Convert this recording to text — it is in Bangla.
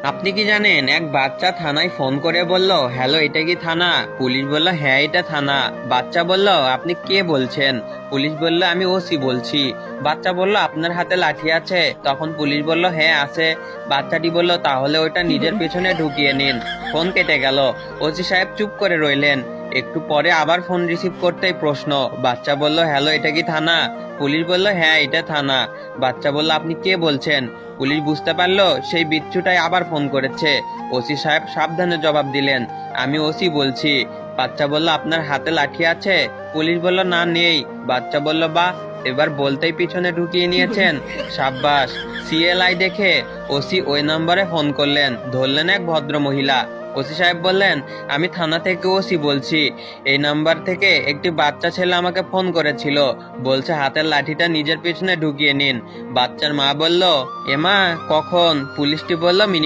আপনি কি জানেন, এক বাচ্চা থানায় ফোন করে বলল, হ্যালো এটা কি থানা? পুলিশ বলল, হ্যাঁ এটা থানা। বাচ্চা বলল, আপনি কে বলছেন? পুলিশ বলল, আমি ওসি বলছি। বাচ্চা বলল, আপনার হাতে লাঠি আছে? তখন পুলিশ বলল, হ্যাঁ আছে। বাচ্চাটি বলল, তাহলে ওইটা নিজের পেছনে ঢুকিয়ে নিন। ফোন কেটে গেল। ওসি সাহেব চুপ করে রইলেন। একটু পরে আবার ফোন রিসিভ করতেই প্রশ্ন। বাচ্চা বলল, হ্যালো এটা কি থানা? পুলিশ বলল, হ্যাঁ এটা থানা। বাচ্চা বলল, আপনি কে বলছেন? পুলিশ বুঝতে পারলো সেই বিচ্ছুটাই আবার ফোন করেছে। ওসি সাহেব সাবধানে জবাব দিলেন, আমি ওসি বলছি। বাচ্চা বলল, আপনার হাতে লাঠি আছে? পুলিশ বলল, না নেই। বাচ্চা বলল, বাহ, এবার বলতেই পিছনে ঢুকিয়ে নিয়েছেন। সাব্বাস। সিএলআই দেখে ওসি ওই নম্বরে ফোন করলেন। ধরলেন এক ভদ্র মহিলা। ওসি সাহেব বললেন, আমি থানা থেকে ওসি বলছি। এই নাম্বার থেকে একটি বাচ্চা ছেলে আমাকে ফোন করেছিল। বলছে হাতের লাঠিটা নিজের পেছনে ঢুকিয়ে নিন। বাচ্চার মা বলল, এমা কখন? পুলিশটি বলল, মিনিট